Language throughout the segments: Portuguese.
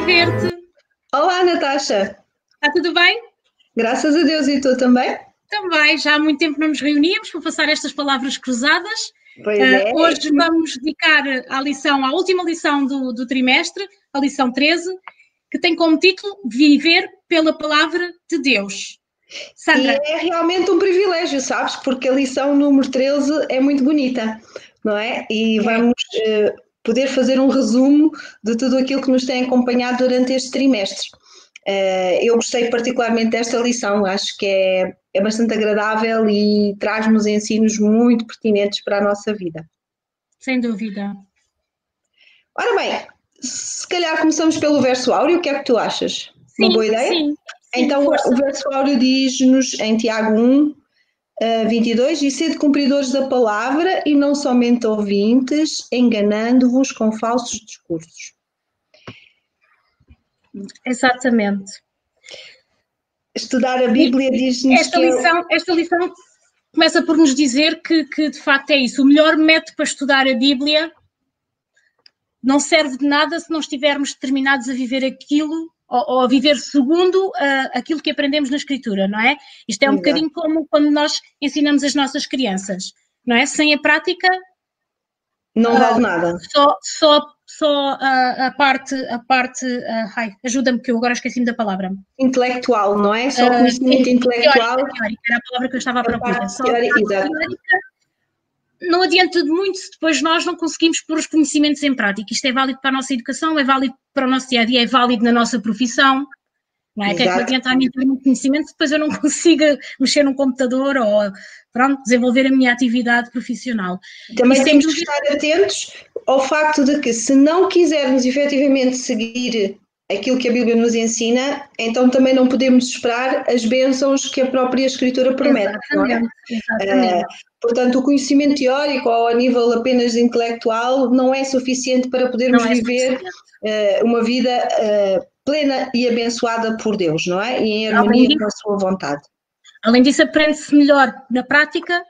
prazer ver-te. Olá, Natasha. Está tudo bem? Graças a Deus, e tu também? Também, já há muito tempo não nos reuníamos para passar estas palavras cruzadas. Pois é. Hoje vamos dedicar à última lição do trimestre, a lição 13, que tem como título Viver pela Palavra de Deus. Sandra. E é realmente um privilégio, sabes? Porque a lição número 13 é muito bonita, não é? E vamos poder fazer um resumo de tudo aquilo que nos tem acompanhado durante este trimestre. Eu gostei particularmente desta lição, acho que é bastante agradável e traz-nos ensinos muito pertinentes para a nossa vida. Sem dúvida. Ora bem, se calhar começamos pelo verso áureo, o que é que tu achas? Sim, uma boa ideia? Sim, então força. O verso áureo diz-nos em Tiago 1, 22, e sede cumpridores da palavra e não somente ouvintes, enganando-vos com falsos discursos. Exatamente. Estudar a Bíblia diz-nos esta lição começa por nos dizer que de facto é isso. O melhor método para estudar a Bíblia não serve de nada se não estivermos determinados a viver aquilo ou a viver segundo aquilo que aprendemos na Escritura, não é? Isto é um bocadinho como quando nós ensinamos as nossas crianças, não é? Sem a prática... Não vale nada. Só a parte ajuda-me que eu agora esqueci-me da palavra. Intelectual, não é? Só conhecimento intelectual. Teórica, era a palavra que eu estava a procurar. Só teórica, não adianta de muito se depois nós não conseguimos pôr os conhecimentos em prática. Isto é válido para a nossa educação, é válido para o nosso dia-a-dia, é válido na nossa profissão. Não é? Que é que adianta a mim ter muito conhecimento se depois eu não consiga mexer num computador ou desenvolver a minha atividade profissional. Também temos de estar atentos ao facto de que se não quisermos efetivamente seguir aquilo que a Bíblia nos ensina, então também não podemos esperar as bênçãos que a própria Escritura promete. Exatamente. Portanto, o conhecimento teórico ou a nível apenas intelectual não é suficiente para podermos viver uma vida plena e abençoada por Deus, não é? E em harmonia com a sua vontade. Além disso, aprende-se melhor na prática.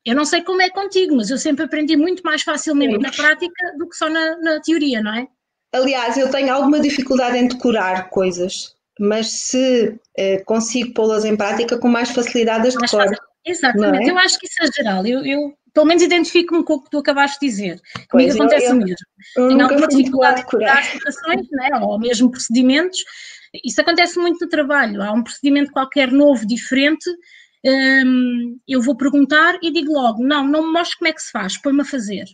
Eu não sei como é contigo, mas eu sempre aprendi muito mais facilmente na prática do que só na teoria, não é? Aliás, eu tenho alguma dificuldade em decorar coisas, mas se consigo pô-las em prática, com mais facilidade as decoro. Exatamente, eu acho que isso é geral. Eu pelo menos identifico-me com o que tu acabaste de dizer. Comigo acontece o mesmo. Tenho alguma dificuldade em decorar situações, não é? Ou mesmo procedimentos. Isso acontece muito no trabalho. Há um procedimento qualquer novo, diferente, eu vou perguntar e digo logo, não me mostres como é que se faz, põe-me a fazer.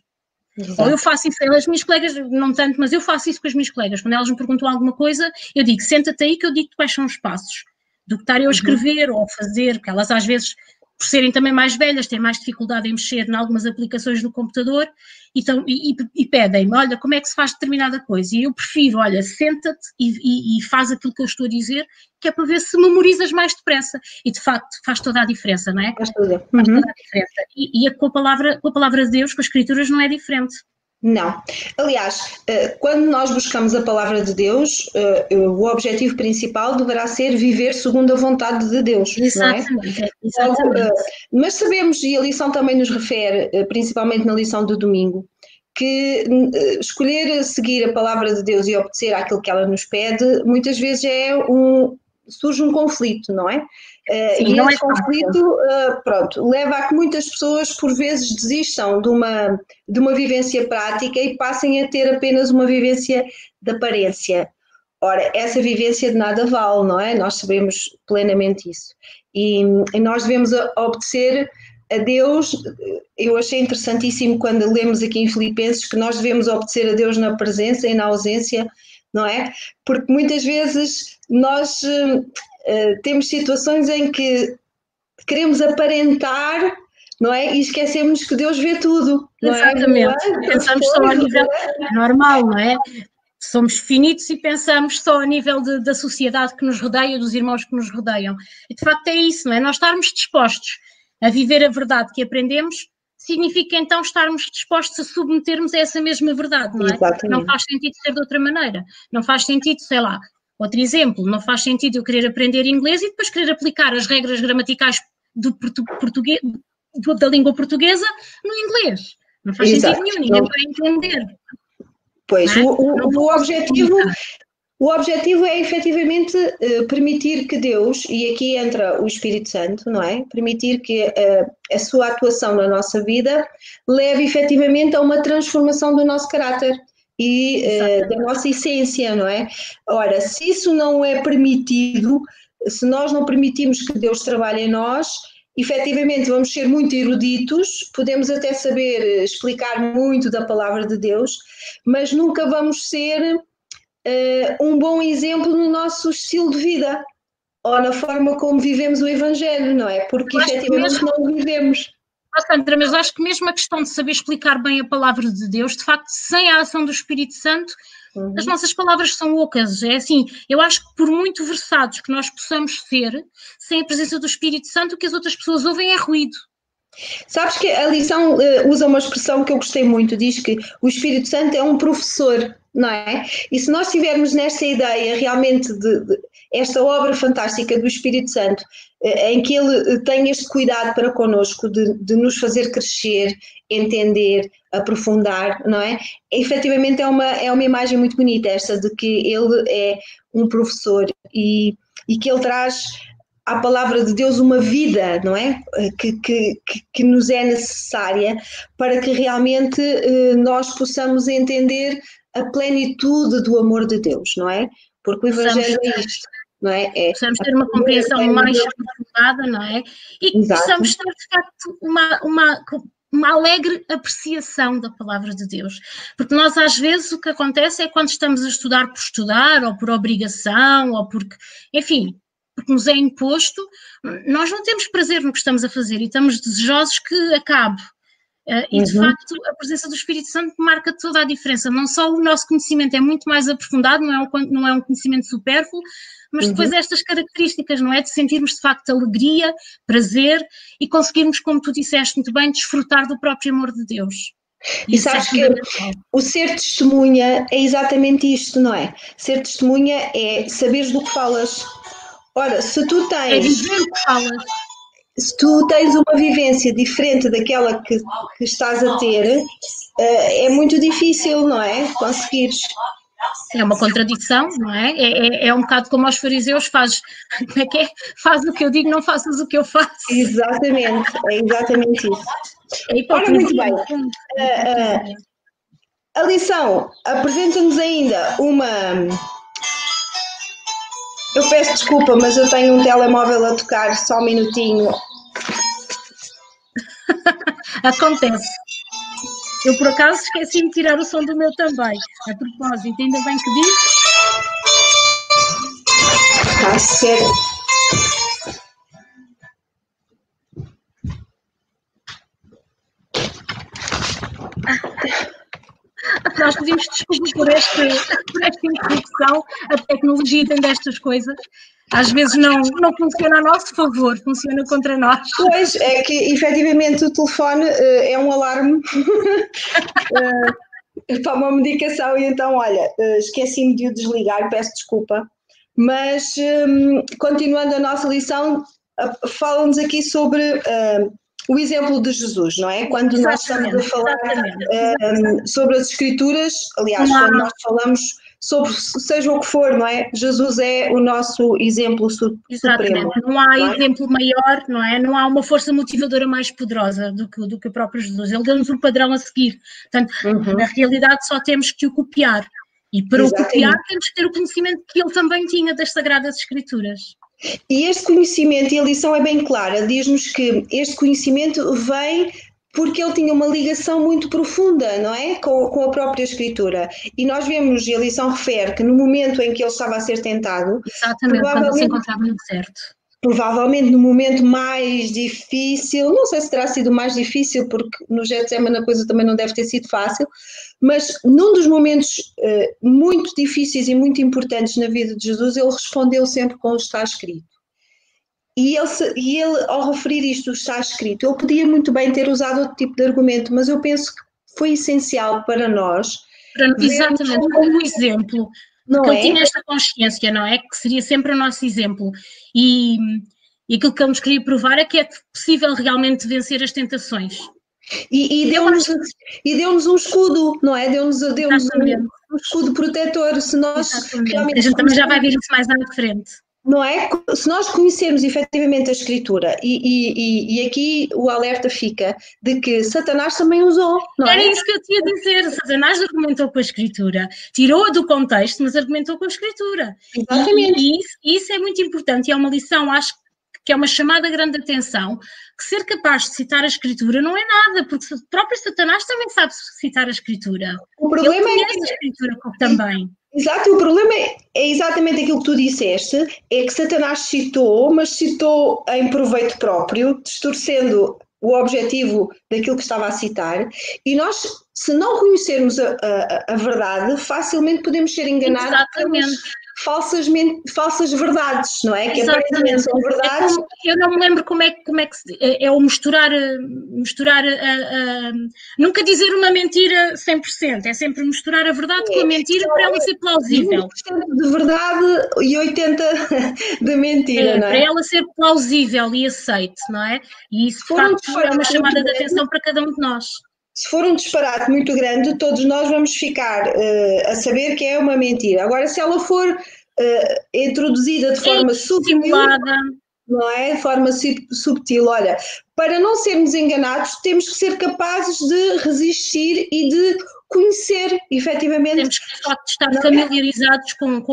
Exato. Ou eu faço isso, as minhas colegas, não tanto, mas eu faço isso com as minhas colegas. Quando elas me perguntam alguma coisa, eu digo, senta-te aí que eu digo quais são os passos. Do que estar eu a escrever ou a fazer, porque elas às vezes, por serem também mais velhas, têm mais dificuldade em mexer em algumas aplicações do computador e pedem-me, olha, como é que se faz determinada coisa? E eu prefiro, olha, senta-te e faz aquilo que eu estou a dizer, que é para ver se memorizas mais depressa. E, de facto, faz toda a diferença, não é? Faz toda a diferença. E com a palavra de Deus, com as Escrituras, não é diferente. Não. Aliás, quando nós buscamos a palavra de Deus, o objetivo principal deverá ser viver segundo a vontade de Deus. Exatamente. Não é? Exatamente. Mas sabemos, e a lição também nos refere, principalmente na lição do domingo, que escolher seguir a palavra de Deus e obedecer àquilo que ela nos pede, muitas vezes surge um conflito, não é? Sim, e esse conflito, leva a que muitas pessoas, por vezes, desistam de uma vivência prática e passem a ter apenas uma vivência de aparência. Ora, essa vivência de nada vale, não é? Nós sabemos plenamente isso. E nós devemos obedecer a Deus. Eu achei interessantíssimo quando lemos aqui em Filipenses que nós devemos obedecer a Deus na presença e na ausência, não é? Porque muitas vezes nós temos situações em que queremos aparentar, não é? E esquecemos que Deus vê tudo, não é? Exatamente. Pensamos só a nível normal, não é? Somos finitos e pensamos só a nível da sociedade que nos rodeia, dos irmãos que nos rodeiam. E de facto é isso, não é? Nós estarmos dispostos a viver a verdade que aprendemos significa então estarmos dispostos a submetermos a essa mesma verdade, não é? Exatamente. Não faz sentido ser de outra maneira. Não faz sentido, sei lá, outro exemplo, não faz sentido eu querer aprender inglês e depois querer aplicar as regras gramaticais português, da língua portuguesa no inglês. Não faz sentido nenhum, ninguém vai entender. Pois, o objetivo O objetivo é efetivamente permitir que Deus, e aqui entra o Espírito Santo, não é? Permitir que a sua atuação na nossa vida leve efetivamente a uma transformação do nosso caráter e da nossa essência, não é? Ora, se isso não é permitido, se nós não permitimos que Deus trabalhe em nós, efetivamente vamos ser muito eruditos, podemos até saber explicar muito da palavra de Deus, mas nunca vamos ser um bom exemplo no nosso estilo de vida ou na forma como vivemos o Evangelho, não é? Porque efetivamente não o vivemos. Sandra, mas acho que mesmo a questão de saber explicar bem a palavra de Deus, de facto, sem a ação do Espírito Santo, as nossas palavras são ocas. É assim, eu acho que por muito versados que nós possamos ser, sem a presença do Espírito Santo, o que as outras pessoas ouvem é ruído. Sabes que a lição usa uma expressão que eu gostei muito, diz que o Espírito Santo é um professor, não é? E se nós tivermos nesta ideia realmente de esta obra fantástica do Espírito Santo, em que ele tem este cuidado para connosco de nos fazer crescer, entender, aprofundar, não é? Efetivamente é uma imagem muito bonita esta de que ele é um professor e que ele traz à palavra de Deus uma vida, não é? Que nos é necessária para que realmente nós possamos entender a plenitude do amor de Deus, não é? Porque o Evangelho é isto, não é? Possamos ter uma compreensão mais aprofundada, não é? E que possamos ter, de facto, uma alegre apreciação da palavra de Deus. Porque nós, às vezes, o que acontece é quando estamos a estudar por estudar, ou por obrigação, ou porque, enfim, porque nos é imposto, nós não temos prazer no que estamos a fazer e estamos desejosos que acabe. E, de facto, a presença do Espírito Santo marca toda a diferença. Não só o nosso conhecimento é muito mais aprofundado, não é um conhecimento supérfluo, mas depois estas características, não é? De sentirmos, de facto, alegria, prazer e conseguirmos, como tu disseste muito bem, desfrutar do próprio amor de Deus. E sabes que o ser testemunha é exatamente isto, não é? Ser testemunha é saberes do que falas. Ora, se tu tens uma vivência diferente daquela que estás a ter, é muito difícil, não é? Conseguires. É uma contradição, não é? É um bocado como aos fariseus, faz o que eu digo, não faças o que eu faço. Exatamente, é exatamente isso. Ora, muito bem. A lição apresenta-nos ainda uma... Eu peço desculpa, mas eu tenho um telemóvel a tocar, só um minutinho. Acontece. Eu, por acaso, esqueci-me de tirar o som do meu também. A propósito, ainda bem que diz. Está certo. Nós pedimos desculpas por esta introdução. A tecnologia tem destas coisas. Às vezes não funciona a nosso favor, funciona contra nós. Pois, é que efetivamente o telefone é um alarme para uma medicação e então, olha, esqueci-me de o desligar, peço desculpa. Mas, continuando a nossa lição, fala-nos aqui sobre o exemplo de Jesus, não é? Quando nós estamos a falar sobre as Escrituras, aliás, quando nós falamos sobre seja o que for, não é? Jesus é o nosso exemplo supremo. Exatamente, não há exemplo maior, não é? Não há uma força motivadora mais poderosa do que o próprio Jesus. Ele deu-nos um padrão a seguir. Portanto, na realidade só temos que o copiar. E para o copiar temos que ter o conhecimento que ele também tinha das Sagradas Escrituras. E este conhecimento, e a lição é bem clara, diz-nos que este conhecimento vem porque ele tinha uma ligação muito profunda, não é? Com a própria Escritura. E nós vemos, e a lição refere, que no momento em que ele estava a ser tentado... Exatamente, quando ele se encontrava no deserto. Provavelmente no momento mais difícil, não sei se terá sido mais difícil, porque no Getsemane a coisa também não deve ter sido fácil, mas num dos momentos muito difíceis e muito importantes na vida de Jesus, ele respondeu sempre com o está escrito. E ele, ao referir isto, está escrito, ele podia muito bem ter usado outro tipo de argumento, mas eu penso que foi essencial para nós. Exatamente, como exemplo. Porque ele tinha esta consciência, não é? Que seria sempre o nosso exemplo. E aquilo que ele nos queria provar é que é possível realmente vencer as tentações. E deu-nos um escudo, não é? Deu-nos um escudo protetor. Se nós realmente... A gente também já vai ver isso mais à frente. Não é? Se nós conhecermos efetivamente a Escritura, e aqui o alerta fica de que Satanás também usou, não é? Era isso que eu tinha a dizer. Satanás argumentou com a Escritura, tirou-a do contexto, mas argumentou com a Escritura. Exatamente. E isso é muito importante, e é uma lição, acho que é uma chamada grande atenção, que ser capaz de citar a Escritura não é nada, porque o próprio Satanás também sabe citar a Escritura. O problema Ele conhece a Escritura também. Exato, o problema é exatamente aquilo que tu disseste, é que Satanás citou, mas citou em proveito próprio, distorcendo o objetivo daquilo que estava a citar, e nós, se não conhecermos a verdade, facilmente podemos ser enganados pelas falsas verdades, não é? Que aparentemente são verdades. Eu não me lembro como é que é o misturar, nunca dizer uma mentira 100%, é sempre misturar a verdade com a mentira para ela ser plausível. 20% de verdade e 80% de mentira, não é? Para ela ser plausível e aceite, não é? E isso, de facto, é uma chamada de atenção para cada um de nós. Se for um disparate muito grande, todos nós vamos ficar a saber que é uma mentira. Agora, se ela for introduzida de forma subtil, não é? De forma subtil, olha, para não sermos enganados, temos que ser capazes de resistir e de conhecer, efetivamente. Temos que, de facto, estar familiarizados com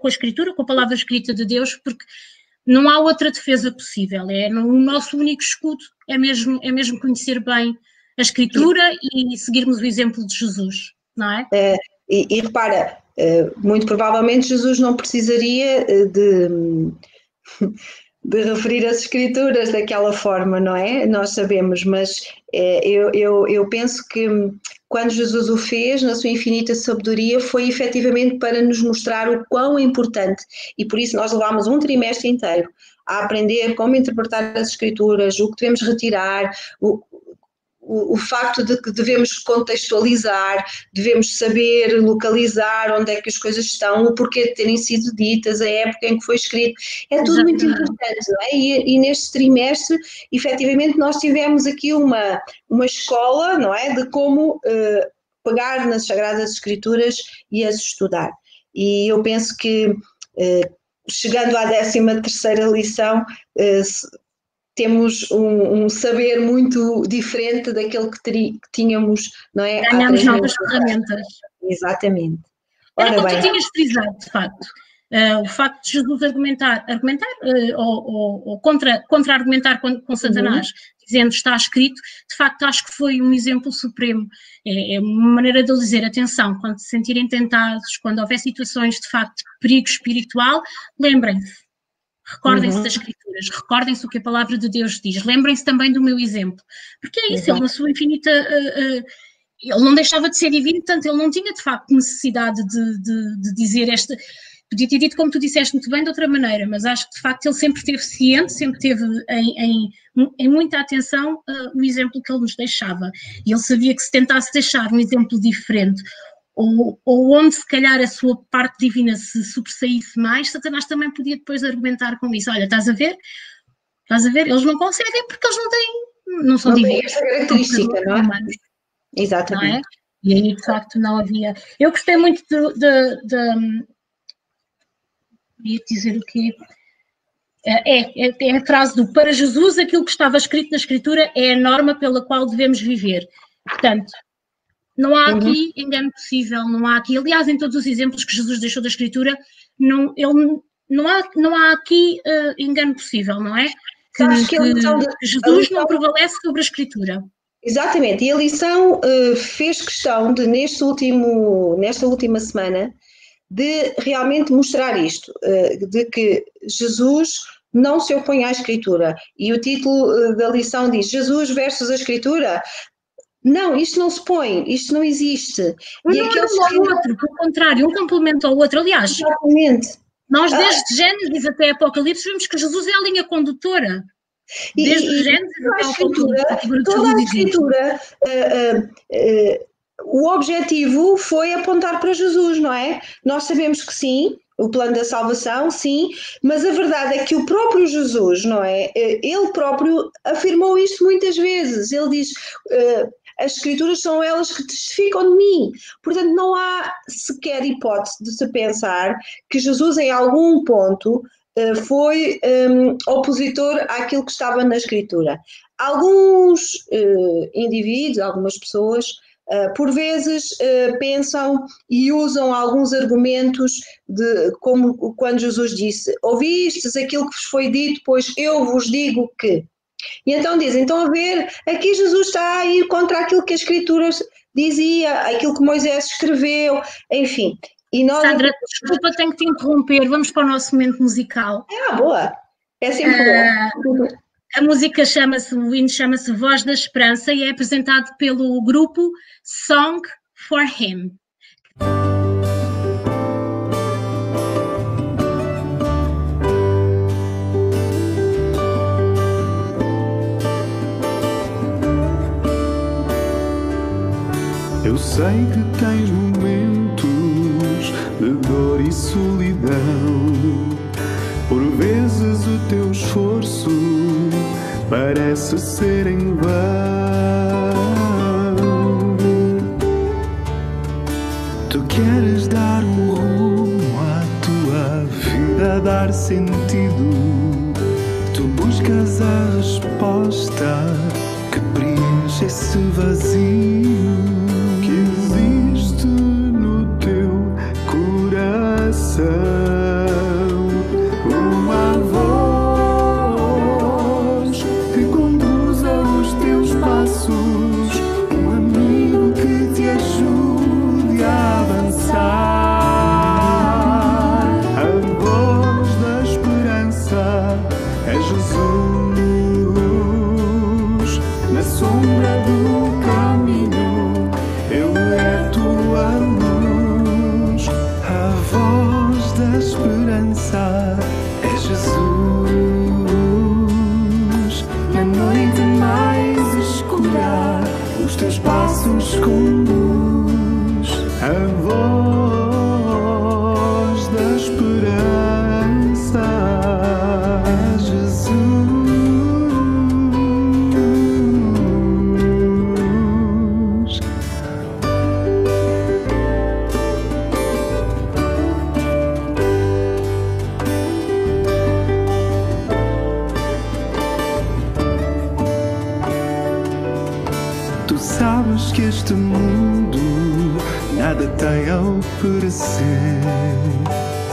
a Escritura, com a palavra escrita de Deus, porque não há outra defesa possível. O nosso único escudo é mesmo conhecer bem a Escritura e seguirmos o exemplo de Jesus, não é? E repara, muito provavelmente Jesus não precisaria de referir as Escrituras daquela forma, não é? Nós sabemos, mas eu penso que quando Jesus o fez, na sua infinita sabedoria, foi efetivamente para nos mostrar o quão importante, e por isso nós levámos um trimestre inteiro a aprender como interpretar as Escrituras, o que devemos retirar, o facto de que devemos contextualizar, devemos saber localizar onde é que as coisas estão, o porquê de terem sido ditas, a época em que foi escrito, é tudo muito importante, não é? E neste trimestre, efetivamente, nós tivemos aqui uma escola, não é? De como pegar nas Sagradas Escrituras e as estudar. E eu penso que, chegando à 13ª lição, temos um saber muito diferente daquele que tínhamos, não é? Ganhamos novas ferramentas. Exatamente. Era como tu tinhas frisado, de facto. O facto de Jesus argumentar ou contra-argumentar com Satanás, dizendo está escrito, de facto acho que foi um exemplo supremo. É uma maneira de ele dizer, atenção, quando se sentirem tentados, quando houver situações de facto de perigo espiritual, lembrem-se. Recordem-se das Escrituras, recordem-se o que a palavra de Deus diz, lembrem-se também do meu exemplo, porque é isso, ele na sua infinita, ele não deixava de ser divino, portanto ele não tinha de facto necessidade de dizer podia ter dito como tu disseste muito bem de outra maneira, mas acho que de facto ele sempre esteve ciente, sempre teve em muita atenção o exemplo que ele nos deixava, e ele sabia que se tentasse deixar um exemplo diferente, ou onde se calhar a sua parte divina se sobressaísse mais, Satanás também podia depois argumentar com isso. Olha, estás a ver? Eles não conseguem porque eles não são divinos. Essa característica, não é? Humanos, exatamente. Não é? E aí, de facto, não havia... Eu gostei muito ia dizer o quê? É a frase do para Jesus aquilo que estava escrito na Escritura é a norma pela qual devemos viver. Portanto, não há aqui engano possível, não há aqui, aliás, em todos os exemplos que Jesus deixou da Escritura, não há aqui engano possível, não é? Que Jesus não prevalece sobre a Escritura. Exatamente, e a lição fez questão de, nesta última semana, de realmente mostrar isto, de que Jesus não se opõe à Escritura, e o título da lição diz, Jesus versus a Escritura. Não, isto não se põe, isto não existe. E o outro, pelo contrário, um complementa ao outro. Aliás, exatamente. Nós desde Gênesis até Apocalipse vemos que Jesus é a linha condutora. Desde Gênesis até Apocalipse. Toda a Escritura, o objetivo foi apontar para Jesus, não é? Nós sabemos que sim, o plano da salvação, sim, mas a verdade é que o próprio Jesus, não é? Ele próprio afirmou isto muitas vezes. Ele diz, as Escrituras são elas que testificam de mim. Portanto, não há sequer hipótese de se pensar que Jesus, em algum ponto, foi opositor àquilo que estava na Escritura. Alguns indivíduos, algumas pessoas, por vezes pensam e usam alguns argumentos como quando Jesus disse: ouvistes aquilo que vos foi dito, pois eu vos digo que. E então dizem, então a ver, aqui Jesus está a ir contra aquilo que a Escritura dizia, aquilo que Moisés escreveu, enfim. E nós... Sandra, desculpa, tenho que te interromper, vamos para o nosso momento musical. Boa, é sempre bom. A música o hino chama-se Voz da Esperança e é apresentado pelo grupo Song for Him. Eu sei que tens momentos de dor e solidão. Por vezes o teu esforço parece ser em vão. Tu queres dar um rumo à tua vida, dar sentido. Tu buscas a resposta que preenche esse vazio que existe no teu coração.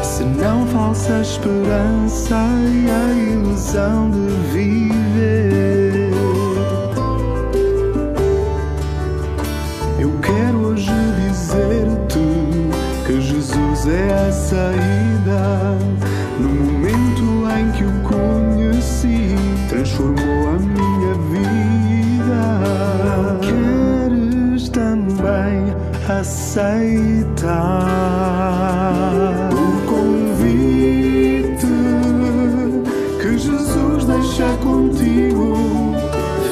Senão falsa esperança e a ilusão de viver. Eu quero hoje dizer-te que Jesus é a saída. No momento em que o conheci, transformou a minha vida. Queres também aceitar o convite que Jesus deixa contigo?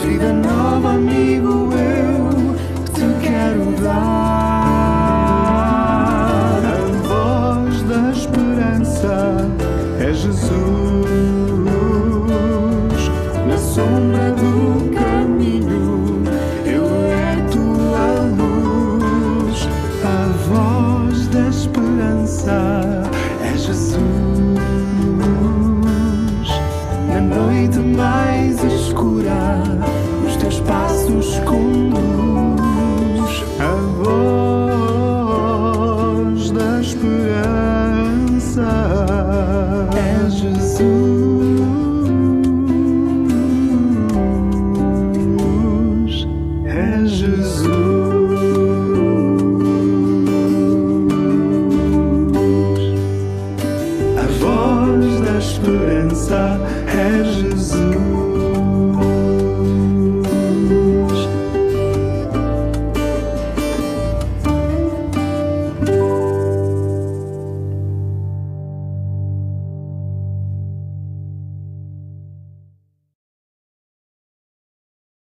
Vida nova, amigo, eu te quero dar. A voz da esperança é Jesus na sombra do caminho. É Jesus na noite mais escura, os teus passos conduz. A voz da esperança é Jesus, é Jesus. Esperança é Jesus.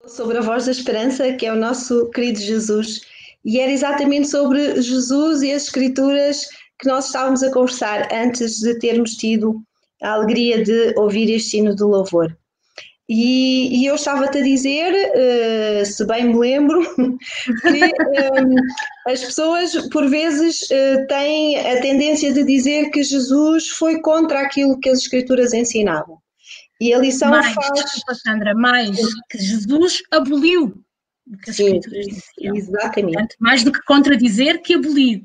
Sobre a voz da esperança, que é o nosso querido Jesus, e era exatamente sobre Jesus e as Escrituras que nós estávamos a conversar antes de termos tido a alegria de ouvir este hino de louvor. E eu estava-te a dizer, se bem me lembro, que as pessoas por vezes têm a tendência de dizer que Jesus foi contra aquilo que as Escrituras ensinavam. E a lição desculpa, Sandra, mais que Jesus aboliu o que as Escrituras diziam. Exatamente. Portanto, mais do que contradizer, que aboliu.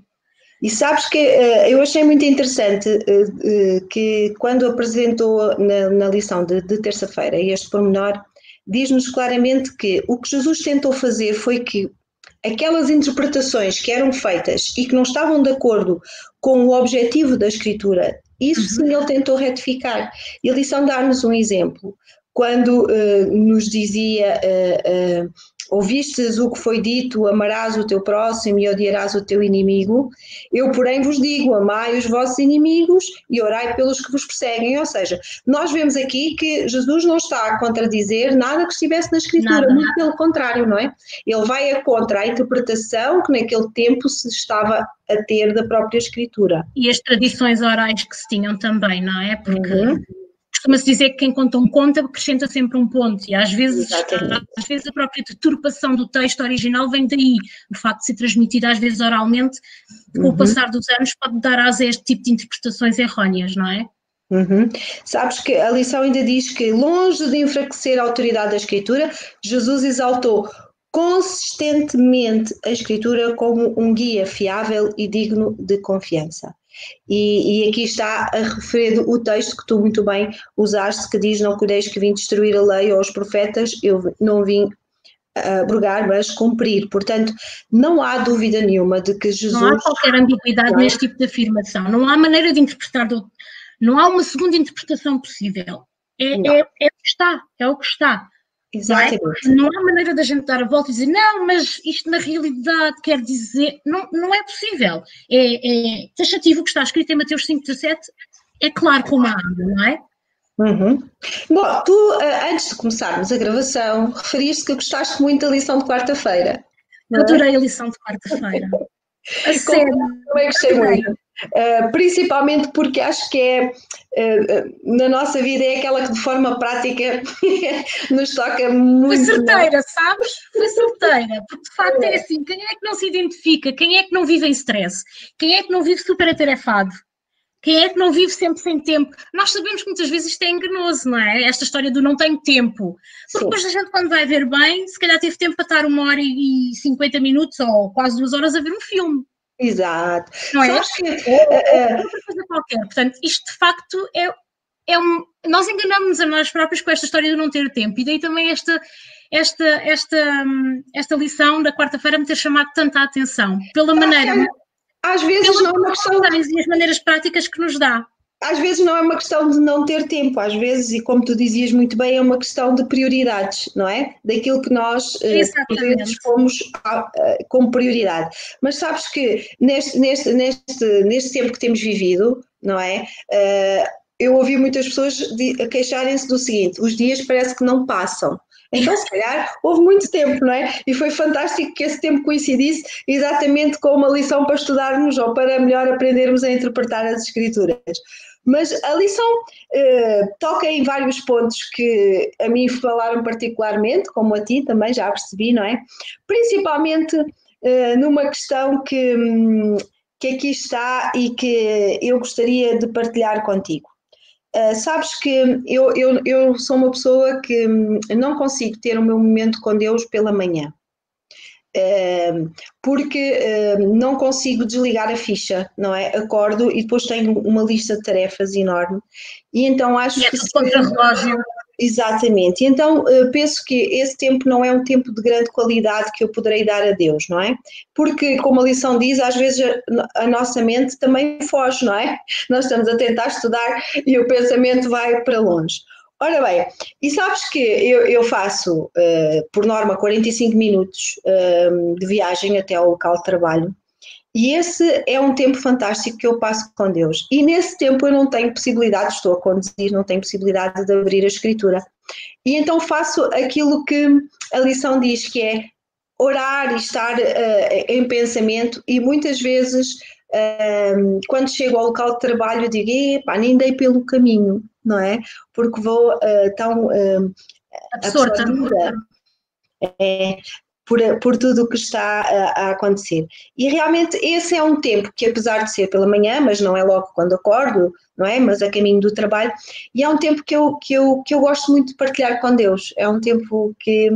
E sabes que eu achei muito interessante que quando apresentou na lição de terça-feira este pormenor, diz-nos claramente que o que Jesus tentou fazer foi que aquelas interpretações que eram feitas e que não estavam de acordo com o objetivo da Escritura, isso sim ele tentou retificar. E a lição dá-nos um exemplo. Quando nos dizia, ouvistes o que foi dito, amarás o teu próximo e odiarás o teu inimigo, eu porém vos digo, amai os vossos inimigos e orai pelos que vos perseguem. Ou seja, nós vemos aqui que Jesus não está a contradizer nada que estivesse na Escritura, muito pelo contrário, não é? Ele vai contra a interpretação que naquele tempo se estava a ter da própria Escritura. E as tradições orais que se tinham também, não é? Porque costuma-se dizer que quem conta um conto acrescenta sempre um ponto, e às vezes a própria deturpação do texto original vem daí, o facto de ser transmitido às vezes oralmente, com o passar dos anos pode dar asa a este tipo de interpretações erróneas, não é? Sabes que a lição ainda diz que, longe de enfraquecer a autoridade da Escritura, Jesus exaltou consistentemente a Escritura como um guia fiável e digno de confiança. E aqui está a referir o texto que tu muito bem usaste, que diz: não creis que vim destruir a lei ou os profetas, eu não vim abrogar, mas cumprir. Portanto, não há dúvida nenhuma de que Jesus... Não há qualquer ambiguidade neste tipo de afirmação, não há maneira de interpretar, não há uma segunda interpretação possível, é o que está, é o que está. Exatamente. Não há maneira da gente dar a volta e dizer, não, mas isto na realidade quer dizer, não é possível. É taxativo o que está escrito em Mateus 5,17, é claro como a água, não é? Bom, tu, antes de começarmos a gravação, referiste que gostaste muito da lição de quarta-feira. Adorei a lição de quarta-feira. A sério. Também gostei muito. Principalmente porque acho que na nossa vida é aquela que de forma prática nos toca muito. Foi certeira, sabes? Foi certeira, porque de facto é assim, quem é que não se identifica, quem é que não vive em stress, quem é que não vive super atarefado, quem é que não vive sempre sem tempo? Nós sabemos que muitas vezes isto é enganoso, não é? Esta história do não tenho tempo, porque depois a gente quando vai ver bem, se calhar teve tempo para estar 1h50 minutos ou quase 2 horas a ver um filme. Exato. Não é? Outra coisa qualquer. Portanto, isto de facto nós enganamos-nos a nós próprios com esta história de não ter tempo, e daí também esta lição da quarta-feira me ter chamado tanta atenção, pela maneira... Às vezes não é uma questão... E as maneiras práticas que nos dá. Às vezes não é uma questão de não ter tempo, às vezes, e como tu dizias muito bem, é uma questão de prioridades, não é? Daquilo que nós às vezes pomos como prioridade. Mas sabes que neste tempo que temos vivido, não é? Eu ouvi muitas pessoas queixarem-se do seguinte: os dias parece que não passam. Então, se calhar, houve muito tempo, não é? E foi fantástico que esse tempo coincidisse exatamente com uma lição para estudarmos ou para melhor aprendermos a interpretar as Escrituras. Mas a lição toca em vários pontos que a mim falaram particularmente, como a ti também, já percebi, não é? Principalmente numa questão que aqui está e que eu gostaria de partilhar contigo. Sabes que eu sou uma pessoa que não consigo ter o meu momento com Deus pela manhã, porque não consigo desligar a ficha, não é? Acordo e depois tenho uma lista de tarefas enorme, e então acho que... contra-relógio. Exatamente, e então penso que esse tempo não é um tempo de grande qualidade que eu poderei dar a Deus, não é? Porque, como a lição diz, às vezes a nossa mente também foge, não é? Nós estamos a tentar estudar e o pensamento vai para longe. Ora bem, e sabes que eu faço, por norma, 45 minutos de viagem até ao local de trabalho, e esse é um tempo fantástico que eu passo com Deus. E nesse tempo eu não tenho possibilidade, estou a conduzir, não tenho possibilidade de abrir a Escritura. E então faço aquilo que a lição diz, que é orar e estar em pensamento, e muitas vezes quando chego ao local de trabalho digo, epá, nem dei pelo caminho, não é? Porque vou tão absorta por tudo o que está a acontecer. E realmente esse é um tempo que, apesar de ser pela manhã, mas não é logo quando acordo, não é? Mas a caminho do trabalho, e é um tempo que eu gosto muito de partilhar com Deus. É um tempo que,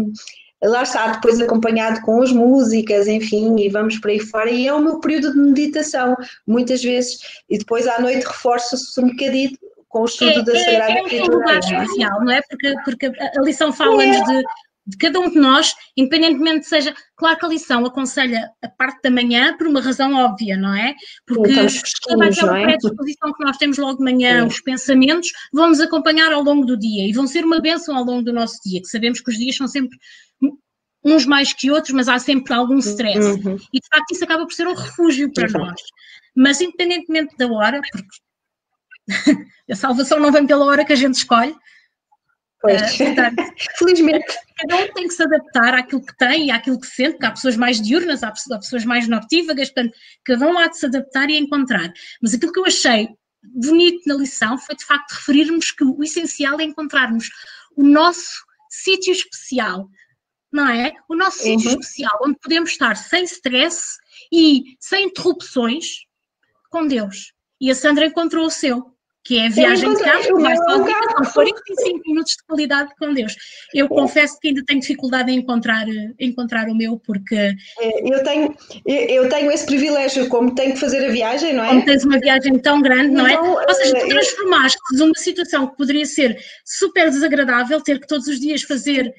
lá está, depois acompanhado com as músicas, enfim, e vamos por aí fora, e é o meu período de meditação, muitas vezes, e depois à noite reforça-se um bocadinho com o estudo da Sagrada Escritura. É um lugar especial, não é? Porque a lição fala-nos de cada um de nós, independentemente seja, claro que a lição aconselha a parte da manhã por uma razão óbvia, não é? Porque toda aquela predisposição que nós temos logo de manhã, os pensamentos, vão nos acompanhar ao longo do dia e vão ser uma bênção ao longo do nosso dia, que sabemos que os dias são sempre uns mais que outros, mas há sempre algum stress. E de facto isso acaba por ser um refúgio para nós. Mas independentemente da hora, porque a salvação não vem pela hora que a gente escolhe, portanto, felizmente. Cada um tem que se adaptar àquilo que tem e àquilo que sente, porque há pessoas mais diurnas, há pessoas mais noctívagas, portanto, cada um há de se adaptar e encontrar. Mas aquilo que eu achei bonito na lição foi, de facto, referirmos que o essencial é encontrarmos o nosso sítio especial, não é? O nosso sítio especial, onde podemos estar sem stress e sem interrupções com Deus. E a Sandra encontrou o seu, que é a viagem de carro, que vai sozinha, são 45 minutos de qualidade com Deus. Eu confesso que ainda tenho dificuldade em encontrar o meu, porque... Eu tenho esse privilégio, como tenho que fazer a viagem, não é? Como tens uma viagem tão grande, não é? Ou seja, tu transformaste de uma situação que poderia ser super desagradável, ter que todos os dias fazer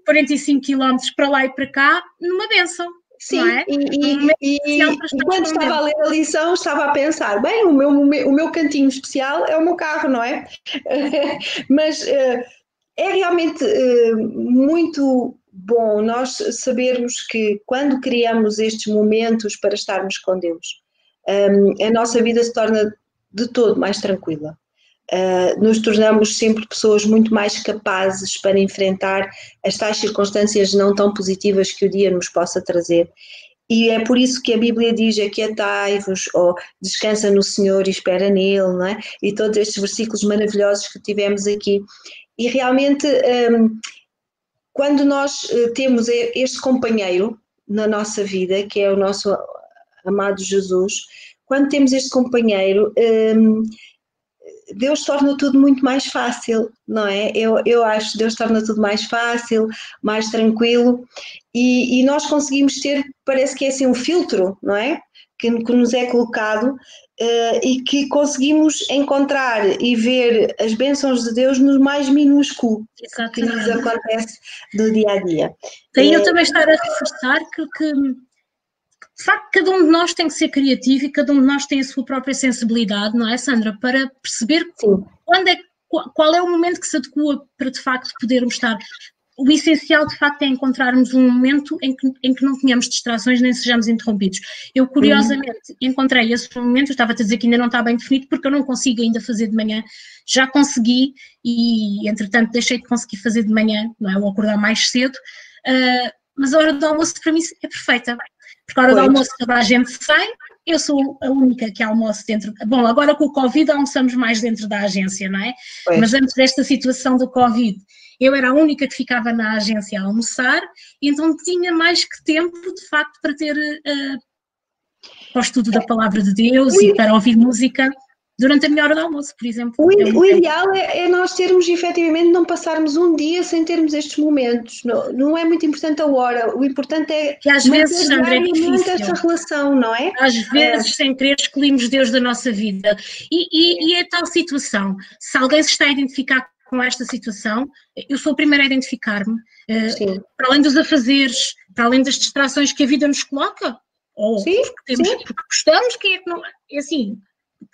45 km para lá e para cá, numa bênção. Sim, e quando estava a ler a lição, estava a pensar, bem, o meu cantinho especial é o meu carro, não é? Mas é realmente muito bom nós sabermos que quando criamos estes momentos para estarmos com Deus, a nossa vida se torna de todo mais tranquila. Nos tornamos sempre pessoas muito mais capazes para enfrentar as tais circunstâncias não tão positivas que o dia nos possa trazer. E é por isso que a Bíblia diz: aquietai-vos, ou descansa no Senhor e espera nele, não é? E todos estes versículos maravilhosos que tivemos aqui. E realmente, quando nós temos este companheiro na nossa vida, que é o nosso amado Jesus, quando temos este companheiro, Deus torna tudo muito mais fácil, não é? Eu acho que Deus torna tudo mais fácil, mais tranquilo, e nós conseguimos ter, parece que é assim um filtro, não é? Que nos é colocado e que conseguimos encontrar e ver as bênçãos de Deus no mais minúsculo que nos acontece do dia a dia. Daí eu também estar a reforçar que de facto, cada um de nós tem que ser criativo e cada um de nós tem a sua própria sensibilidade, não é, Sandra? Para perceber qual é o momento que se adequa para, de facto, podermos estar. O essencial, de facto, é encontrarmos um momento em que não tenhamos distrações nem sejamos interrompidos. Eu, curiosamente, encontrei esse momento, eu estava-te a dizer que ainda não está bem definido, porque eu não consigo ainda fazer de manhã. Já consegui e, entretanto, deixei de conseguir fazer de manhã, não é? Ou acordar mais cedo, mas a hora do almoço, para mim, é perfeita. Porque a hora do almoço toda a gente sai, eu sou a única que almoço dentro... Bom, agora com o Covid almoçamos mais dentro da agência, não é? Pois. Mas antes desta situação do Covid, eu era a única que ficava na agência a almoçar, e então tinha mais que tempo, de facto, para ter para o estudo da palavra de Deus e para ouvir música durante a minha hora de almoço, por exemplo. O ideal é nós termos, efetivamente, não passarmos um dia sem termos estes momentos. Não é muito importante a hora, o importante é que às vezes, Sandra, é difícil esta relação, não é? Às vezes, sem querer, escolhemos Deus da nossa vida. E é tal situação. Se alguém se está a identificar com esta situação, eu sou a primeira a identificar-me. Para além dos afazeres, para além das distrações que a vida nos coloca, ou porque gostamos, quem é que não... É assim...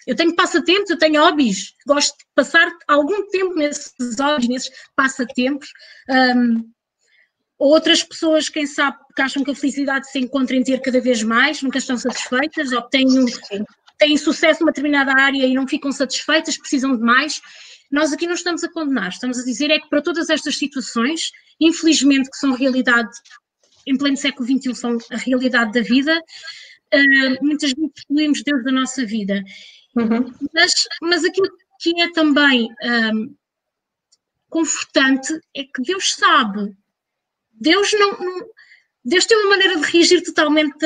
Eu tenho passatempos, eu tenho hobbies, gosto de passar algum tempo nesses hobbies, nesses passatempos. Outras pessoas, quem sabe, que acham que a felicidade se encontra em ter cada vez mais, nunca estão satisfeitas, ou têm sucesso numa determinada área e não ficam satisfeitas, precisam de mais. Nós aqui não estamos a condenar, estamos a dizer é que para todas estas situações, infelizmente que são realidade em pleno século XXI são a realidade da vida, muitas vezes excluímos Deus da nossa vida. Mas aquilo que é também confortante é que Deus sabe. Deus tem uma maneira de reagir totalmente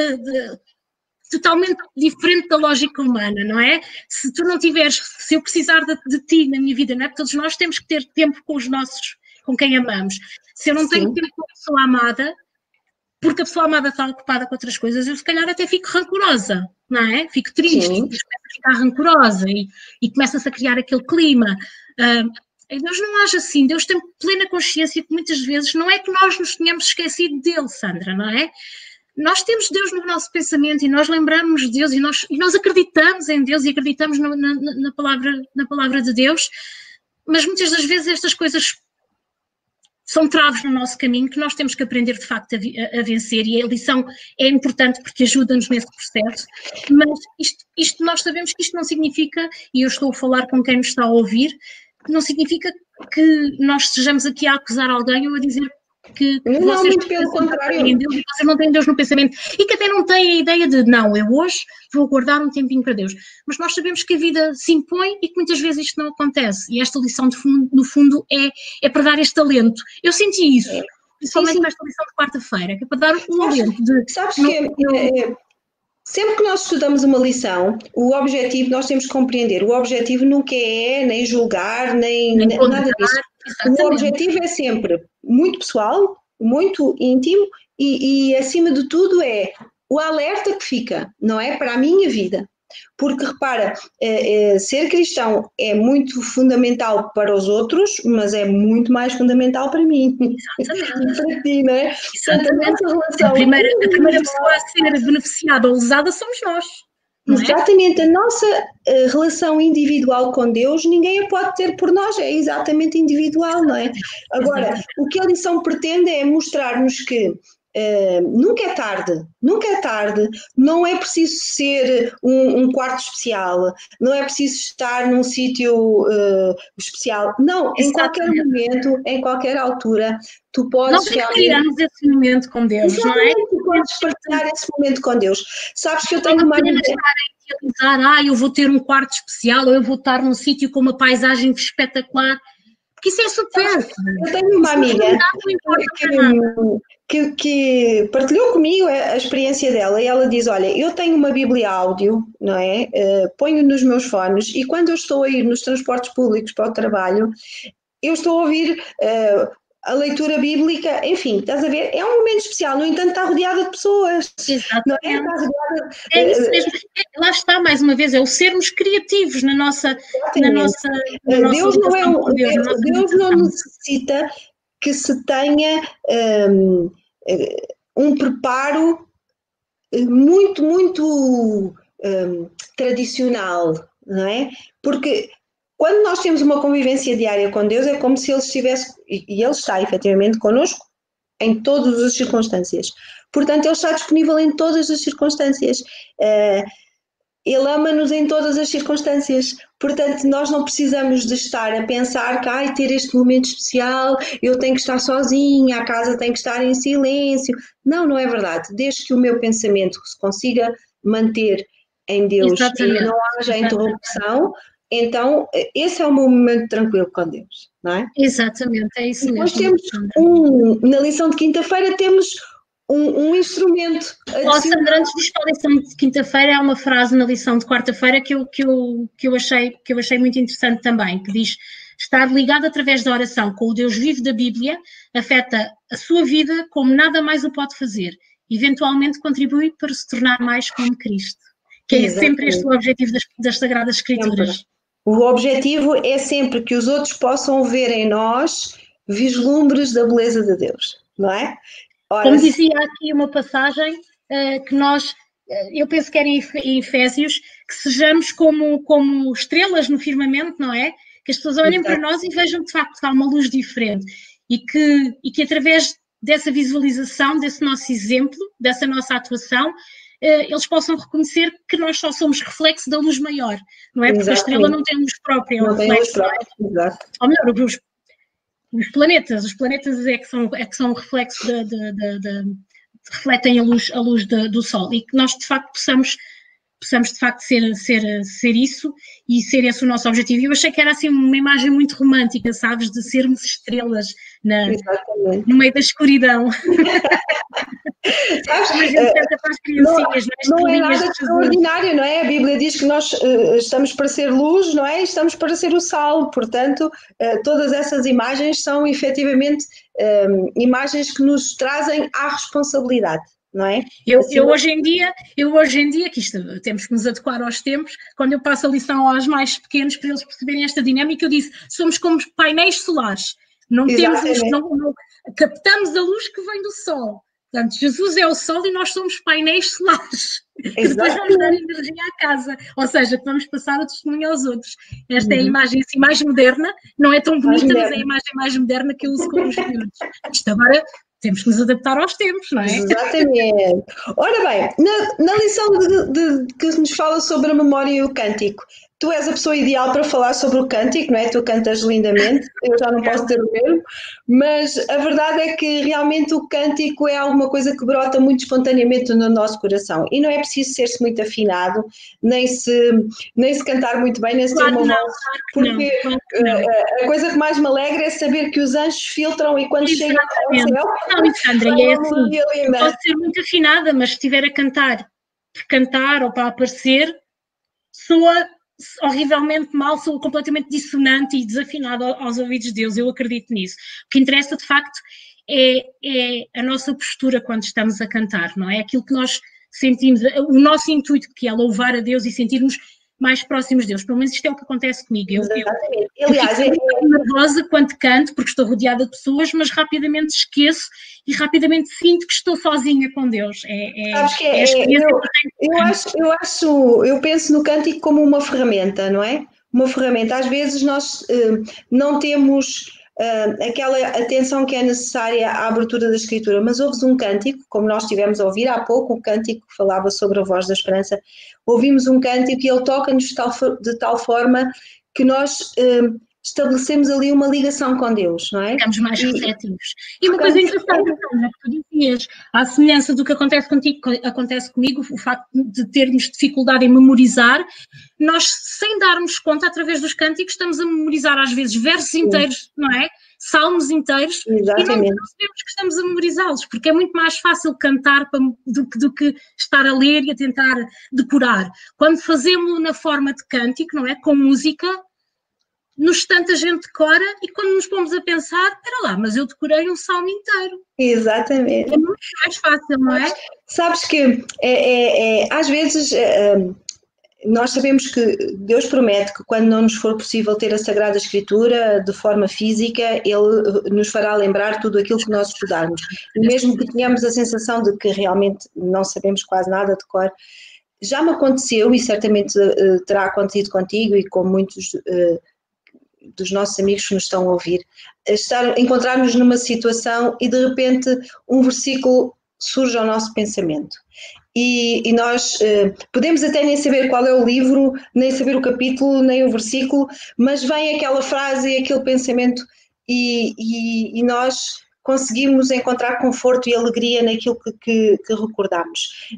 diferente da lógica humana, não é? Se tu não tiveres, se eu precisar de ti na minha vida, não é? Porque todos nós temos que ter tempo com quem amamos. Se eu não tenho tempo com a pessoa amada, porque a pessoa amada está ocupada com outras coisas, eu se calhar até fico rancorosa, não é? Fico triste, começo a ficar rancorosa e começa-se a criar aquele clima. Deus não age assim, Deus tem plena consciência que muitas vezes não é que nós nos tenhamos esquecido dele, Sandra, não é? Nós temos Deus no nosso pensamento e nós lembramos de Deus e nós acreditamos em Deus e acreditamos na palavra de Deus, mas muitas das vezes estas coisas são traves no nosso caminho que nós temos que aprender de facto a vencer, e a lição é importante porque ajuda-nos nesse processo, mas isto nós sabemos que isto não significa, e eu estou a falar com quem nos está a ouvir, não significa que nós estejamos aqui a acusar alguém ou a dizer que não, vocês muito pelo contrário. Deus, e vocês não têm Deus no pensamento e que até não têm a ideia de não, eu hoje vou guardar um tempinho para Deus, mas nós sabemos que a vida se impõe e que muitas vezes isto não acontece, e esta lição no fundo é para dar este alento. Eu senti isso, principalmente nesta lição de quarta-feira, que é para dar um alento de... Sabes que sempre que nós estudamos uma lição, o objetivo, nós temos que compreender, o objetivo nunca é nem julgar, nem nada disso. Exatamente. O objetivo é sempre muito pessoal, muito íntimo e acima de tudo é o alerta que fica, não é? Para a minha vida. Porque, repara, ser cristão é muito fundamental para os outros, mas é muito mais fundamental para mim. Exatamente. Para ti, não é? Exatamente. A primeira pessoa a ser beneficiada ou usada somos nós. Exatamente, a nossa relação individual com Deus, ninguém a pode ter por nós, é exatamente individual, não é? Agora, o que a lição pretende é mostrar-nos que nunca é tarde, não é preciso ser um quarto especial, não é preciso estar num sítio especial, não, em qualquer momento, em qualquer altura, tu podes... Nós criamos esse momento com Deus, não é? Tu podes partilhar esse momento com Deus. Sabes que eu tenho uma amiga... eu vou ter um quarto especial, ou eu vou estar num sítio com uma paisagem espetacular, porque isso é super. Eu tenho uma amiga que partilhou comigo a experiência dela, e ela diz, olha, eu tenho uma Bíblia áudio, não é? Ponho nos meus fones, e quando eu estou a ir nos transportes públicos para o trabalho, eu estou a ouvir a leitura bíblica, enfim, estás a ver? É um momento especial, no entanto está rodeada de pessoas. Exatamente. Não é? Está rodeada, é isso mesmo. Lá está, mais uma vez, é o sermos criativos na nossa Deus não necessita que se tenha um preparo muito tradicional, não é? Porque quando nós temos uma convivência diária com Deus, é como se Ele estivesse, e Ele está efetivamente connosco em todas as circunstâncias. Portanto, Ele está disponível em todas as circunstâncias. Ele ama-nos em todas as circunstâncias. Portanto, nós não precisamos de estar a pensar que ter este momento especial, eu tenho que estar sozinha, a casa tem que estar em silêncio. Não, não é verdade. Desde que o meu pensamento se consiga manter em Deus e não haja interrupção, então esse é o meu momento tranquilo com Deus, não é? Exatamente, é isso mesmo. Nós temos na lição de quinta-feira temos um instrumento. Sandra, antes disto, a lição de quinta-feira é uma frase na lição de quarta-feira que eu achei muito interessante também, que diz: estar ligado através da oração com o Deus vivo da Bíblia afeta a sua vida como nada mais o pode fazer. Eventualmente contribui para se tornar mais como Cristo. Que é sempre este o objetivo das Sagradas Escrituras. Sempre. O objetivo é sempre que os outros possam ver em nós vislumbres da beleza de Deus, não é? Ora, como dizia aqui uma passagem que nós, eu penso que era em Efésios, que sejamos como estrelas no firmamento, não é? Que as pessoas olhem para nós e vejam de facto que há uma luz diferente e que através dessa visualização, desse nosso exemplo, dessa nossa atuação, eles possam reconhecer que nós só somos reflexo da luz maior, não é? Porque a estrela não tem luz própria, é um reflexo. Ou melhor, os planetas é que são reflexo refletem a luz do sol, e que nós de facto possamos de facto ser isso e ser esse o nosso objetivo. Eu achei que era assim uma imagem muito romântica, sabes, de sermos estrelas no meio da escuridão. Sabes, não é nada extraordinário, não é? A Bíblia diz que nós estamos para ser luz, não é? Estamos para ser o sal, portanto, todas essas imagens são efetivamente imagens que nos trazem à responsabilidade. Não é? Eu hoje em dia, que isto temos que nos adequar aos tempos, quando eu passo a lição aos mais pequenos para eles perceberem esta dinâmica, eu disse, somos como painéis solares, não temos não captamos a luz que vem do sol. Portanto, Jesus é o sol e nós somos painéis solares, que depois vamos dar energia à casa, ou seja, que vamos passar o testemunho aos outros. Esta é a imagem assim mais moderna, não é tão bonita, mas é a imagem mais moderna que eu uso com os miúdos. Isto agora temos que nos adaptar aos tempos, não é? Exatamente. Ora bem, na lição que nos fala sobre a memória e o cântico, tu és a pessoa ideal para falar sobre o cântico, não é? Tu cantas lindamente, eu já não posso ter o mesmo, mas a verdade é que realmente o cântico é alguma coisa que brota muito espontaneamente no nosso coração e não é preciso ser-se muito afinado, nem se cantar muito bem, nem se ter uma voz, porque a coisa que mais me alegra é saber que os anjos filtram e quando chegam ao céu... Não, Alexandra, é assim, pode ser muito afinada, mas se estiver a cantar por cantar ou para aparecer, soa horrivelmente mal, sou completamente dissonante e desafinado aos ouvidos de Deus, eu acredito nisso. O que interessa de facto é a nossa postura quando estamos a cantar, não é? Aquilo que nós sentimos, o nosso intuito, que é louvar a Deus e sentirmos mais próximos de Deus. Pelo menos isto é o que acontece comigo. Eu fico nervosa quando canto, porque estou rodeada de pessoas, mas rapidamente esqueço e rapidamente sinto que estou sozinha com Deus. Eu penso no cântico como uma ferramenta, não é? Uma ferramenta. Às vezes nós não temos aquela atenção que é necessária à abertura da Escritura, mas ouves um cântico, como nós estivemos a ouvir há pouco, o cântico que falava sobre a voz da esperança, ouvimos um cântico e ele toca-nos de tal forma que nós estabelecemos ali uma ligação com Deus, não é? Ficamos mais receptivos. E uma coisa interessante, Ana, que tu dizias, à semelhança do que acontece contigo, acontece comigo, o facto de termos dificuldade em memorizar, nós, sem darmos conta, através dos cânticos, estamos a memorizar às vezes versos inteiros, não é? Salmos inteiros. Exatamente. E não percebemos que estamos a memorizá-los, porque é muito mais fácil cantar do que estar a ler e a tentar decorar. Quando fazemos na forma de cântico, não é? Com música, no instante a gente decora e quando nos pomos a pensar, espera lá, mas eu decorei um salmo inteiro. Exatamente. É muito mais fácil, não é? Sabes que às vezes nós sabemos que Deus promete que quando não nos for possível ter a Sagrada Escritura de forma física, Ele nos fará lembrar tudo aquilo que nós estudarmos. E mesmo que tenhamos a sensação de que realmente não sabemos quase nada de cor, já me aconteceu e certamente terá acontecido contigo e com muitos dos nossos amigos que nos estão a ouvir, encontrar-nos numa situação e de repente um versículo surge ao nosso pensamento. E nós podemos até nem saber qual é o livro, nem saber o capítulo, nem o versículo, mas vem aquela frase e aquele pensamento e nós conseguimos encontrar conforto e alegria naquilo que recordamos.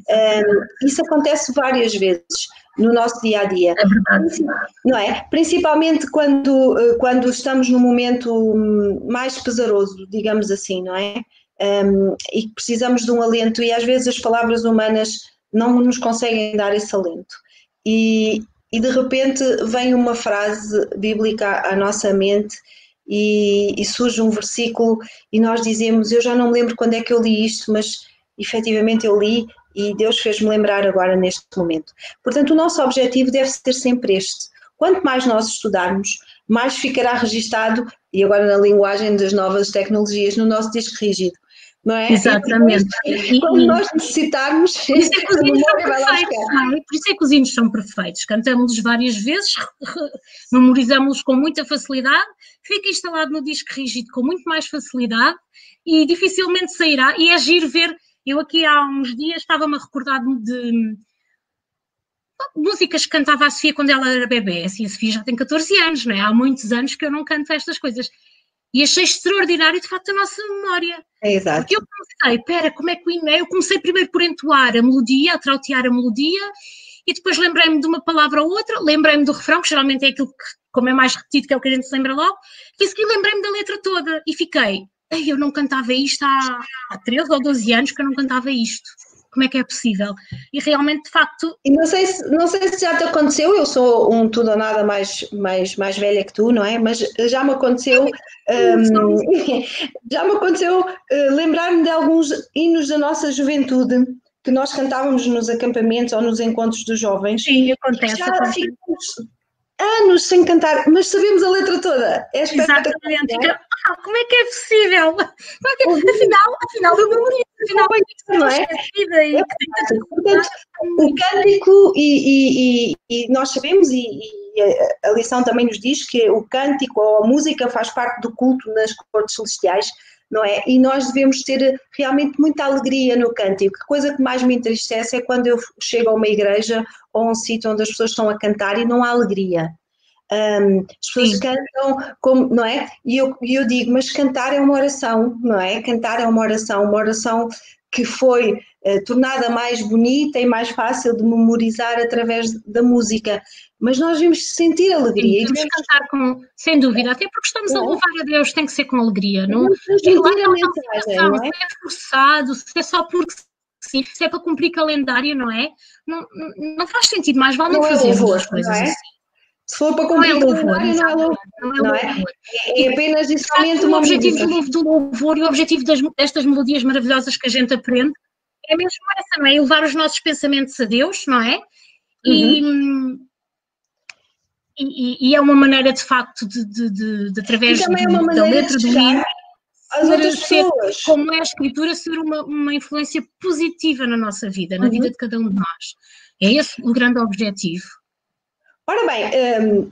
Isso acontece várias vezes no nosso dia-a-dia. É verdade. Não é? Principalmente quando estamos num momento mais pesaroso, digamos assim, não é? E precisamos de um alento e às vezes as palavras humanas não nos conseguem dar esse alento. E de repente vem uma frase bíblica à nossa mente e surge um versículo e nós dizemos, eu já não me lembro quando é que eu li isto, mas efetivamente eu li e Deus fez-me lembrar agora neste momento. Portanto, o nosso objetivo deve ser sempre este. Quanto mais nós estudarmos, mais ficará registado, e agora na linguagem das novas tecnologias, no nosso disco rígido. Não é? Exatamente. Quando nós necessitarmos... Por isso é que os hinos são perfeitos, não é? Por isso é que os hinos são perfeitos. Cantamos-los várias vezes, memorizamos-los com muita facilidade, fica instalado no disco rígido com muito mais facilidade e dificilmente sairá. E é giro ver... Eu aqui há uns dias estava-me a recordar de músicas que cantava a Sofia quando ela era bebê. Assim, a Sofia já tem 14 anos, não é? Há muitos anos que eu não canto estas coisas. E achei extraordinário, de facto, a nossa memória. Exato. Porque eu comecei, como é que o e-mail? Eu comecei primeiro por entoar a melodia, a trautear a melodia, e depois lembrei-me de uma palavra ou outra, lembrei-me do refrão, que geralmente é aquilo que, como é mais repetido, que é o que a gente se lembra logo, e a seguir lembrei-me da letra toda, e fiquei, eu não cantava isto há 13 ou 12 anos que eu não cantava isto. Como é que é possível? E realmente, de facto... E não sei se já te aconteceu, eu sou um tudo ou nada mais velha que tu, não é? Mas já me aconteceu, lembrar-me de alguns hinos da nossa juventude que nós cantávamos nos acampamentos ou nos encontros dos jovens. Sim, acontece. Já ficamos anos sem cantar, mas sabemos a letra toda. É espetacular. Exatamente. É? Como é que é possível? Afinal eu memorizo. Não é? Portanto, o cântico, e nós sabemos, e a lição também nos diz que o cântico ou a música faz parte do culto nas cortes celestiais, não é? E nós devemos ter realmente muita alegria no cântico. A coisa que mais me entristece é quando eu chego a uma igreja ou a um sítio onde as pessoas estão a cantar e não há alegria. As pessoas cantam, como, não é? E eu digo, mas cantar é uma oração, não é? Cantar é uma oração que foi tornada mais bonita e mais fácil de memorizar através da música. Mas nós devemos sentir alegria. Sim, devemos cantar sem dúvida, até porque estamos a louvar a Deus, tem que ser com alegria. Não é forçado, se é só porque sim, se é para cumprir calendário, não é? Não faz sentido, mais vale não fazermos as coisas assim. Se for para cumprir o calendário, não é louvor, não é? É apenas e somente uma música. O objetivo do louvor e o objetivo destas melodias maravilhosas que a gente aprende é mesmo essa, não é? Elevar os nossos pensamentos a Deus, não é? E é uma maneira, de facto, de através da letra do hino, como é a Escritura, ser uma influência positiva na nossa vida, na vida de cada um de nós. É esse o grande objetivo. Ora bem,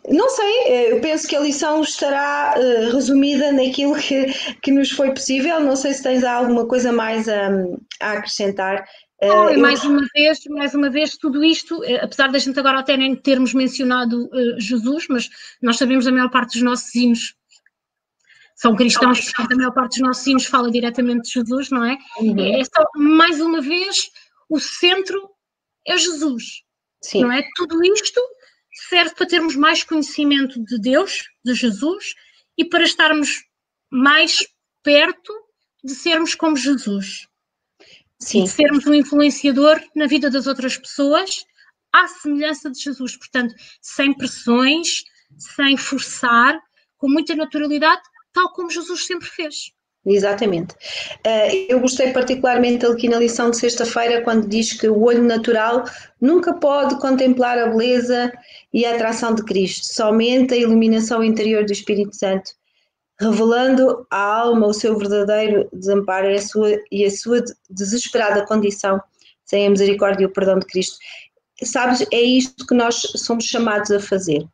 não sei, eu penso que a lição estará resumida naquilo que nos foi possível. Não sei se tens alguma coisa mais a acrescentar. Mais uma vez, tudo isto, apesar da gente agora até nem termos mencionado Jesus, mas nós sabemos que a maior parte dos nossos hinos são cristãos, portanto a maior parte dos nossos hinos fala diretamente de Jesus, não é? É só, mais uma vez, o centro é Jesus, sim, não é? Tudo isto serve para termos mais conhecimento de Deus, de Jesus, e para estarmos mais perto de sermos como Jesus. Sim. De sermos um influenciador na vida das outras pessoas, à semelhança de Jesus. Portanto, sem pressões, sem forçar, com muita naturalidade, tal como Jesus sempre fez. Exatamente. Eu gostei particularmente aqui na lição de sexta-feira quando diz que o olho natural nunca pode contemplar a beleza e a atração de Cristo, somente a iluminação interior do Espírito Santo, revelando à alma o seu verdadeiro desamparo e a sua desesperada condição, sem a misericórdia e o perdão de Cristo. Sabes, é isto que nós somos chamados a fazer.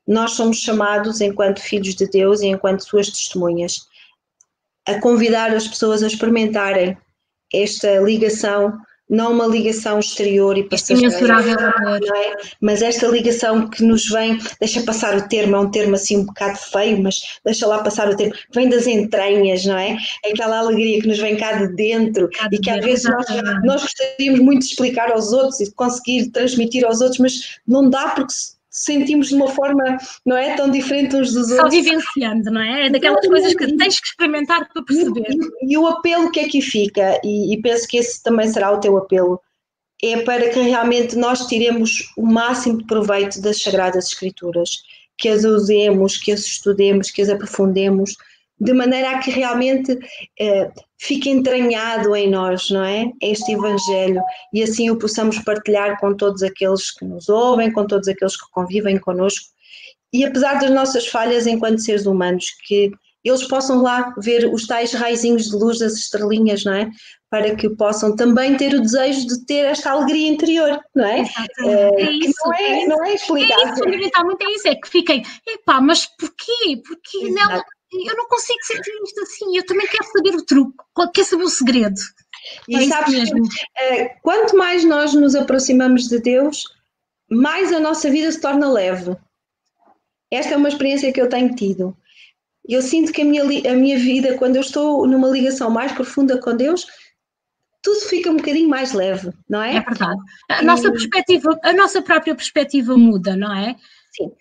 Nós somos chamados, enquanto filhos de Deus e enquanto suas testemunhas, a convidar as pessoas a experimentarem esta ligação, não uma ligação exterior e passageira, não é? Mas esta ligação que nos vem, deixa passar o termo, é um termo assim um bocado feio, mas deixa lá passar o termo, vem das entranhas, não é? É aquela alegria que nos vem cá de dentro e que às vezes nós gostaríamos muito de explicar aos outros e de conseguir transmitir aos outros, mas não dá porque sentimos de uma forma, não é, tão diferente uns dos outros. Só vivenciando, não é? É daquelas coisas que tens que experimentar para perceber. E o apelo que aqui fica, e penso que esse também será o teu apelo, é para que realmente nós tiremos o máximo de proveito das Sagradas Escrituras, que as usemos, que as estudemos, que as aprofundemos, de maneira a que realmente fique entranhado em nós, não é? Este Evangelho, e assim o possamos partilhar com todos aqueles que nos ouvem, com todos aqueles que convivem connosco, e apesar das nossas falhas enquanto seres humanos, que eles possam lá ver os tais raizinhos de luz das estrelinhas, não é? Para que possam também ter o desejo de ter esta alegria interior, não é? É isso, não é explicável. É isso, fundamentalmente é isso, é que fiquem, mas porquê? Porque não... Eu não consigo sentir isto assim, eu também quero saber o truque, quero saber o segredo. E sabes mesmo. Quanto mais nós nos aproximamos de Deus, mais a nossa vida se torna leve. Esta é uma experiência que eu tenho tido. Eu sinto que a minha vida, quando eu estou numa ligação mais profunda com Deus, tudo fica um bocadinho mais leve, não é? É verdade. A nossa própria perspectiva muda, não é? Sim.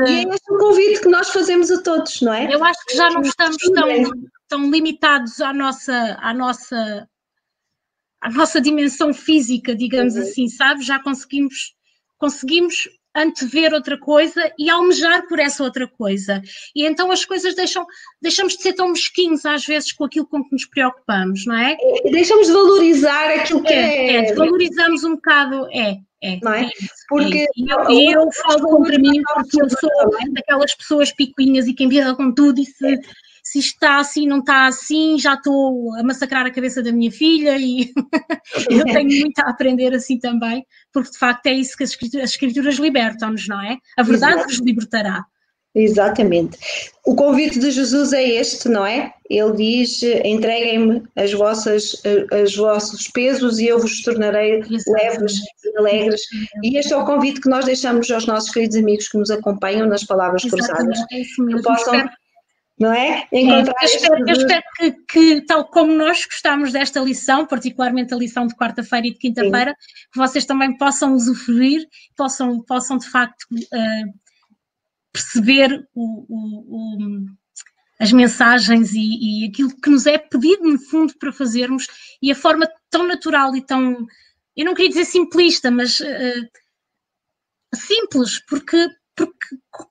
E é esse o convite que nós fazemos a todos, não é? Eu acho que já não estamos tão limitados à nossa dimensão física, digamos assim, sabe? Já conseguimos antever outra coisa e almejar por essa outra coisa. E então as coisas deixamos de ser tão mesquinhos às vezes com aquilo com que nos preocupamos, não é? Deixamos de valorizar aquilo que é. Desvalorizamos um bocado, não é? Porque eu falo contra mim porque eu sou daquelas pessoas picuinhas e que embirra com tudo e se está assim, não está assim, já estou a massacrar a cabeça da minha filha e eu tenho muito a aprender assim também, porque de facto é isso que as escrituras libertam-nos, não é? A verdade vos libertará. Exatamente. O convite de Jesus é este, não é? Ele diz, entreguem-me os vossos pesos e eu vos tornarei leves e alegres. E este é o convite que nós deixamos aos nossos queridos amigos que nos acompanham nas Palavras Cruzadas. É isso mesmo. Que possam, não é? Eu espero que, tal como nós gostamos desta lição, particularmente a lição de quarta-feira e de quinta-feira, que vocês também possam usufruir, possam de facto perceber as mensagens e aquilo que nos é pedido, no fundo, para fazermos, e a forma tão natural e tão, eu não queria dizer simplista, mas simples, porque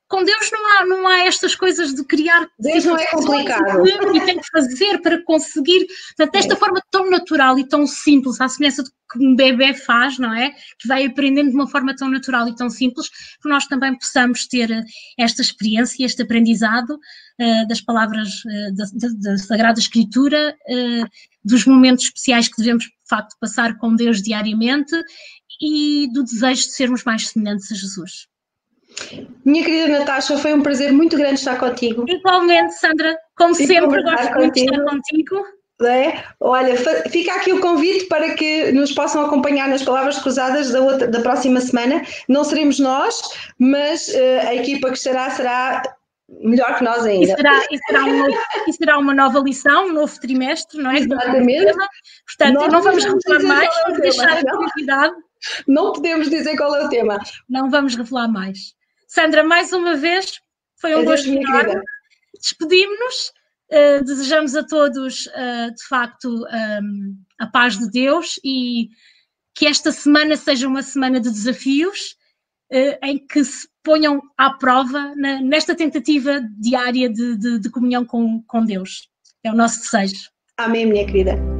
com Deus não há estas coisas de criar. Deus não é complicado. E tem que fazer para conseguir. Portanto, desta forma tão natural e tão simples, à semelhança do que um bebê faz, não é? Que vai aprendendo de uma forma tão natural e tão simples, que nós também possamos ter esta experiência, este aprendizado das palavras da Sagrada Escritura, dos momentos especiais que devemos, de facto, passar com Deus diariamente e do desejo de sermos mais semelhantes a Jesus. Minha querida Natasha, foi um prazer muito grande estar contigo. Igualmente, Sandra, como sempre, gosto muito de estar contigo. É? Olha, fica aqui o convite para que nos possam acompanhar nas Palavras Cruzadas da próxima semana. Não seremos nós, mas a equipa que será melhor que nós ainda. E será uma nova lição, um novo trimestre, não é? Exatamente. Portanto, não vamos revelar mais, vamos deixar a curiosidade. Não podemos dizer qual é o tema. Não vamos revelar mais. Sandra, mais uma vez, foi um gosto enorme. Despedimos-nos, desejamos a todos, de facto, a paz de Deus e que esta semana seja uma semana de desafios, em que se ponham à prova nesta tentativa diária de comunhão com Deus. É o nosso desejo. Amém, minha querida.